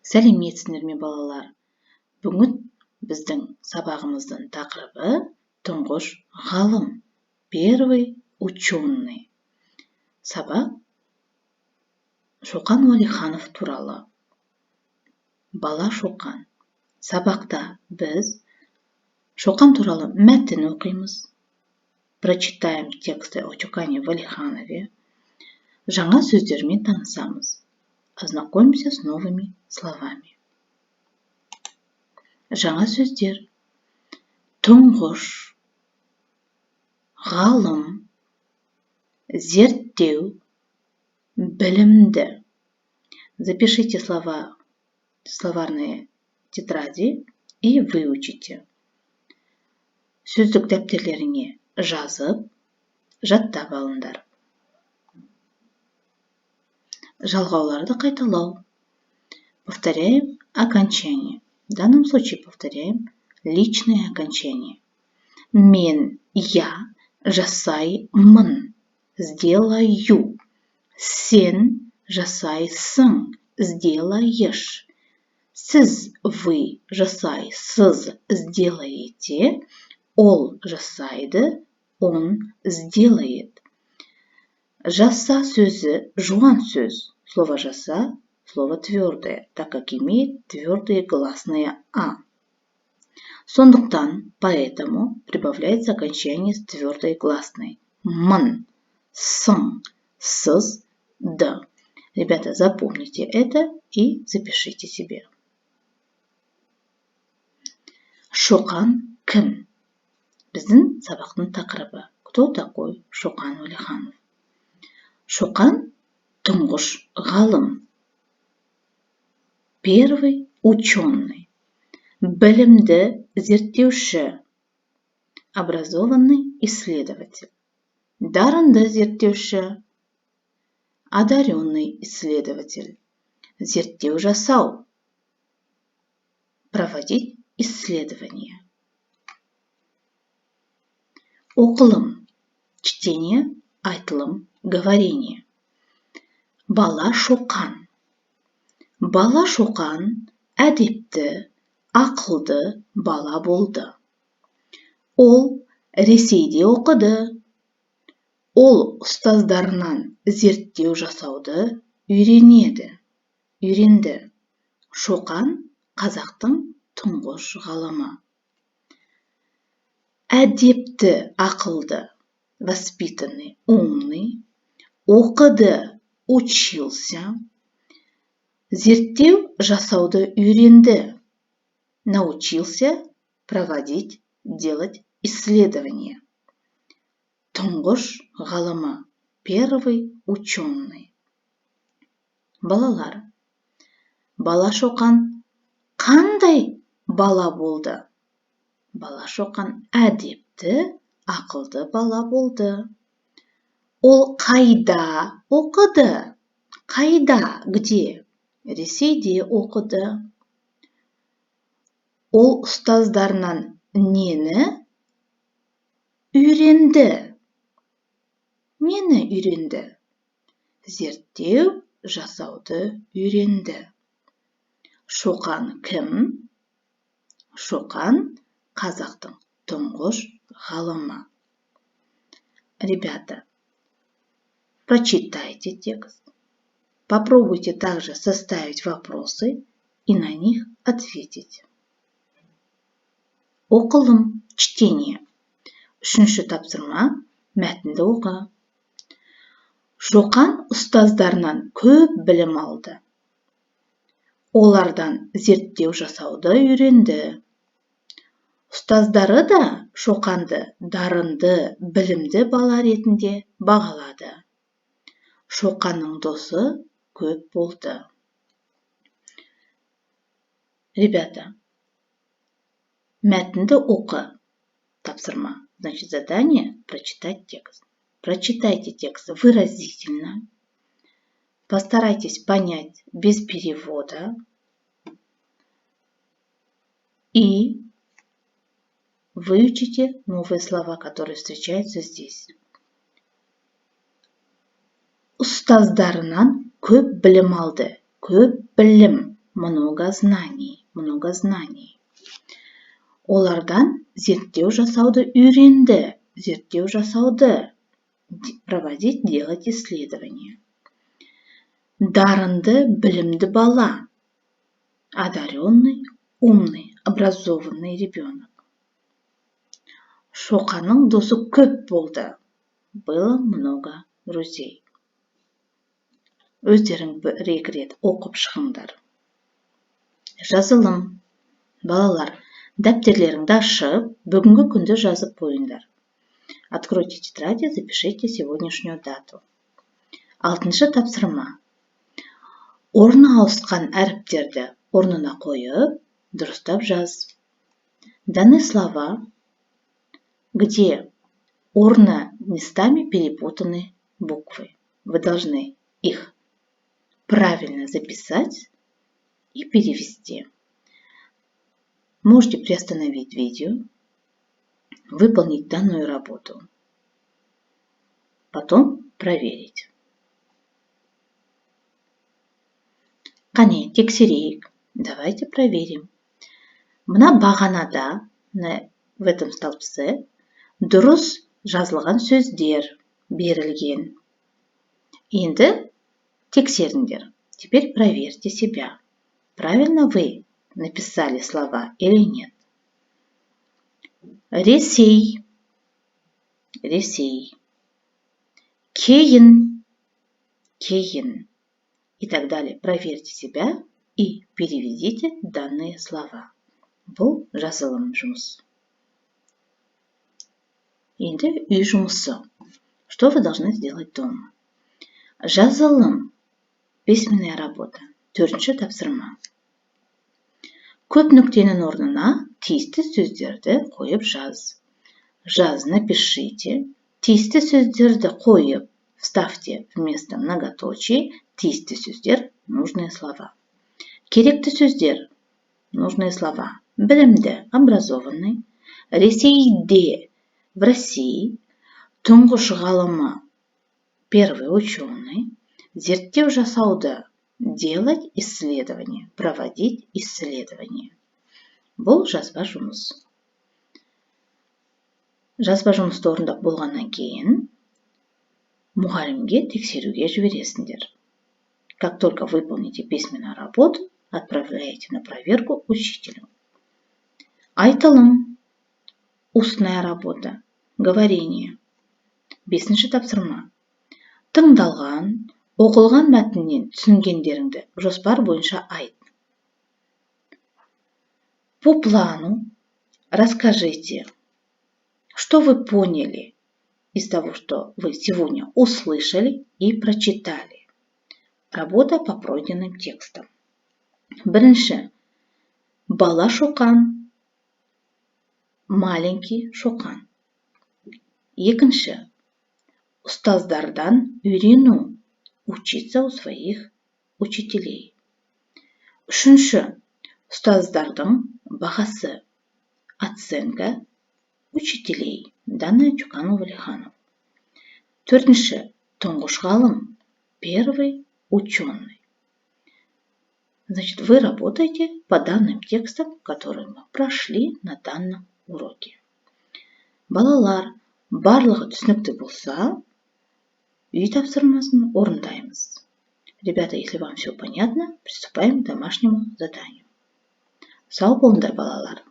Сәлеметсіздер ме балалар? Бүгін біздің сабағымыздың тақырыбы тұңғыш ғалым, первый ученый. Сабақ Шоқан Уәлиханов туралы. Бала Шоқан. Сабақта біз Шоқан туралы мәтін оқимыз. Прочитаем тексты о Шокане Уәлиханове. Жаңа сөздермен танысамыз. Ознакомимся с новыми словами. Жаңа сөздер. Тұңғыш, ғалым, зерттеу, білімді. Запишите слова в словарные тетради и выучите. Сөздік дәптерлеріңе жазып, жаттап алыңдар. Жалғауларды қайталау. Повторяем окончание. В данном случае повторяем личное окончание. Мен, я, жасаймын, сделаю. Сен, жасайсың, сделаешь. Сіз, вы, жасайсыз, сделаете. Ол жасайды, он сделает. Жаса сөзі жуан сөз. Слово жаса – слово твердое, так как имеет твердые гласные «а». Сондықтан, поэтому прибавляется окончание с твердой гласной. Мын, сын, сыз, д. Ребята, запомните это и запишите себе. Шоқан кім? Біздің сабақтың тақырыбы. Кто такой Шоқан Уәлиханов? Шоқан тұңғыш ғалым. Первый ученый. Білімді зерттеуші. Образованный исследователь. Дарынды зерттеуші. Одаренный исследователь. Зерттеу жасау. Проводить исследования. Оқылым. Чтение, айтылым, говорение. Бала Шоқан. Бала Шоқан әдепті, ақылды бала болды. Ол Ресейде оқыды. Ол ұстаздарынан зерттеу жасауды үйренді. Шоқан қазақтың тұңғыш ғалымы. Әдепті, ақылды, воспитанный, умный. Оқыды, учился. Зерттеу жасауды үйренді. Научился проводить, делать исследования. Тұңғыш ғалымы. Первый ученый. Балалар. Бала Шоқан қандай бала болды? Бала Шоқан әдепті, ақылды бала болды. Ол қайда оқыды? Қайда? Где? Ресейде оқыды. Ол ұстаздарынан нені үйренді? Нені үйренді? Зерттеу жасауды үйренді. Шоқан кім? Шоқан қазақтың тұңғыш ғалымы. Ребята, прочитайте текст. Попробуйте также составить вопросы и на них ответить. Оқылым, чтение. Үшінші тапсырма, мәтінді оқы. Шоқан ұстаздарынан көп білім алды. Олардан зерттеу жасауды үйренді. Ұстаздары да Шоқанды дарынды, білімді бала ретінде бағалады. Шоқанның досы көп болды. Ребята, мәтінді оқы. Тапсырма. Значит, задание прочитать текст. Прочитайте текст выразительно. Постарайтесь понять без перевода. И выучите новые слова, которые встречаются здесь. Ұстаздарынан көп білім алды. Көп білім. много знаний, много знаний. Олардан зерттеу жасауды үйренді, зерттеу жасауды, проводить, делать исследования. Дарынды, білімді бала, одаренный, умный, образованный ребенок. Шоқанның досы көп болды, было много друзей. Өздерің бір-екі рет оқып шығыңдар. Жазылым. Балалар, дәптерлеріңді ашып, бүгінгі күнді жазып қойыңдар. Откройте тетради, запишите сегодняшнюю дату. 6-шы тапсырма. Орны ауысқан әріптерді орнына қойып, дұрыстап жаз. Даны слова, где орны местами перепутаны буквы. Вы должны их правильно записать и перевести. Можете приостановить видео, выполнить данную работу, потом проверить. Қане, тексерейік. Давайте проверим. Мына бағанада, в этом столбце, дұрыс жазылған сөздер берілген. Енді тексеріңдер. Теперь проверьте себя. Правильно вы написали слова или нет? Ресей, Ресей, Кейін, Кейін и так далее. Проверьте себя и переведите данные слова. Бұл жазылым жұмыс. Енді үй жұмысы. Что вы должны сделать дома? Жазылым. Письменная работа. 4-ші тапсырма. Көп нүктенің орнына тиісті сөздерді қойып жаз. Жаз, напишите. Тиісті сөздерді қойып, вставьте вместо многоточий тиісті сөздер, нужные слова. Керекті сөздер, нужные слова. Білімді, образованный. Ресейде, в России. Тұңғыш ғалымы, первый ученый. Зерттеу жасауды, делать исследования, проводить исследования. Бұл жазба жұмыс. Жазба жұмысты орындап болғаннан кейін мұғалімге тексеруге жібересіңдер. Как только выполните письменную работу, отправляете на проверку учителю. Айтылым. Устная работа. Говорение. 5-ші тапсырма. Тыңдалған, оқылған мәтіннен түсінгендеріңді жоспар бойынша айт. По плану расскажите, что вы поняли из того, что вы сегодня услышали и прочитали. Работа по пройденным текстам. Бірінші. Бала шоқан. Маленький шоқан. Екінші. Ұстаздардан үйрену. Учиться у своих учителей. Үшінші. Ұстаздардың бағасы. Оценка учителей. Дана Чуканов-Валиханов. Төртінші. Тұңғыш ғалым. Первый ученый. Значит, вы работаете по данным текстам, которые мы прошли на данном уроке. Балалар, барлығы түсінікті болса, үй тапсырмасын орындаймыз. Ребята, если вам все понятно, приступаем к домашнему заданию. Сау болыңдар, балалар.